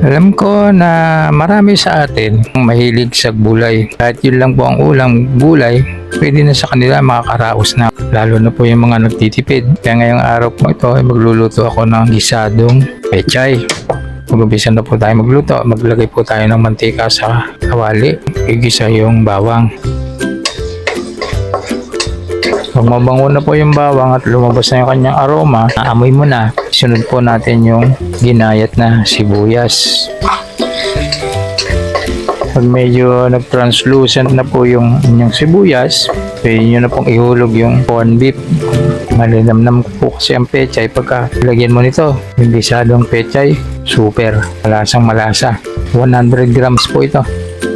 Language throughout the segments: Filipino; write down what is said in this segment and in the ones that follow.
Alam ko na marami sa atin ang mahilig sa gulay. Kahit yun lang po ang ulam gulay, pwede na sa kanila makakaraos na. Lalo na po yung mga nagtitipid. Kaya ngayong araw po ito ay magluluto ako ng gisadong pechay. Mag-umpisa na po tayo magluto. Maglagay po tayo ng mantika sa kawali. Igisa yung bawang. Pag mabango na po yung bawang at lumabas na yung kanyang aroma, naamoy mo na. Sunod po natin yung ginayat na sibuyas. Pag medyo nag-translucent na po yung inyong sibuyas, pwede nyo na pong ihulog yung corn beef. Malinamnam po kasi ang pechay pagka lagyan mo nito. Yung gisadong pechay, super malasang malasa. 100 grams po ito.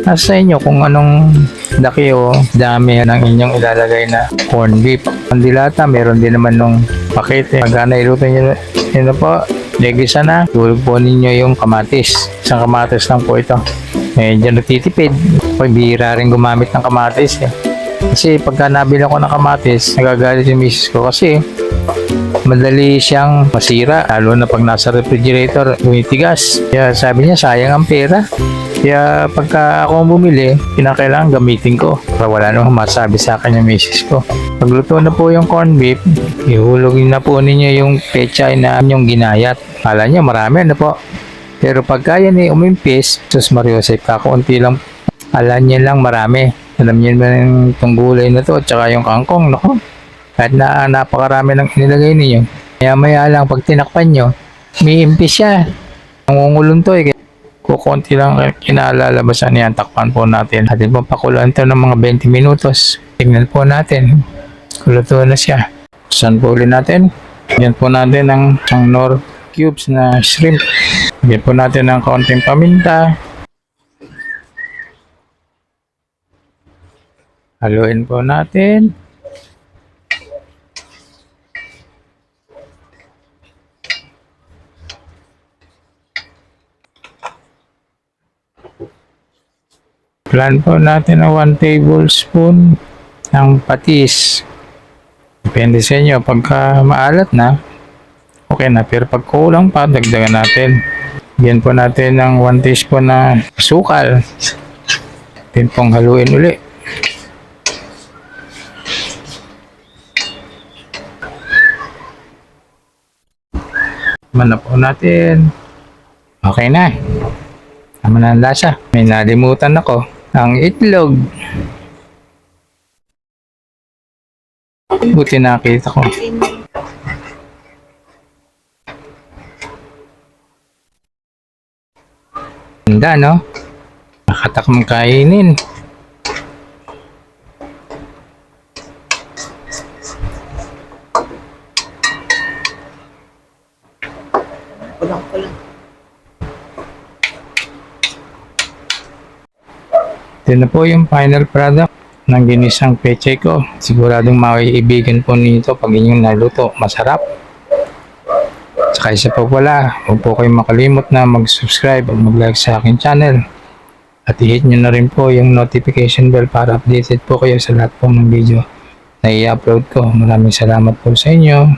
Nasa inyo kung anong laki o dami ng inyong ilalagay na corn beef. Ang dilata, meron din naman nung pakete. Pagka iluto nyo na po, legisa na. Tulog po ninyo yung kamatis. Isang kamatis lang po ito. Medyo natitipid. Bihira rin gumamit ng kamatis. Kasi pagka nabili ko ng kamatis, nagagalit yung misis ko kasi madali siyang masira. Lalo na pag nasa refrigerator, umitigas. Kaya sabi niya, sayang ang pera. Kaya pagka ako bumili, kinakailangan gamitin ko para wala nang masabi sa akin yung misis ko. Pagluto na po yung corn beef, ihulogin na po ninyo yung pechay na yung ginayat. Kala nyo marami na po. Pero pagka yan umimpis, sus Mariosep, kakaunti lang. Kala nyo lang marami. Alam nyo naman itong gulay na to at saka yung kangkong. Nako, kahit na napakarami ng inilagay ninyo. Maya lang pag tinakpan nyo, may impis siya. Nangungulong to eh. Kukunti lang kinalalabasan niyan, takpan po natin. Atin po pakuluan ito ng mga 20 minutos. Tingnan po natin. Kuluto na siya. Saan po ulit natin? Yan po natin ang Knorr cubes na shrimp. Yan po natin ng kaunting paminta. Haluin po natin. Plan po natin na 1 tablespoon ng patis. Depende sa inyo. Pagka maalat na, okay na. Pero pag kulang pa, dagdagan natin. Bigyan po natin ng 1 teaspoon na sukal. Then pong haluin uli. Mana po natin. Okay na. Tama na ang lasa. May nalimutan ako. Ang itlog. Buti nakita ko. Ganda, no? Nakatakam kainin. Kulang. Ito na po yung final product ng ginisang pechay ko. Siguradong maiibigan po ninyo pag inyong naluto. Masarap. Saka isa pa pala, huwag po kayong makalimot na mag-subscribe at mag-like sa aking channel. At i-hit nyo na rin po yung notification bell para updated po kayo sa lahat po ng video na i-upload ko. Maraming salamat po sa inyo.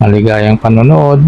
Maligayang panonood.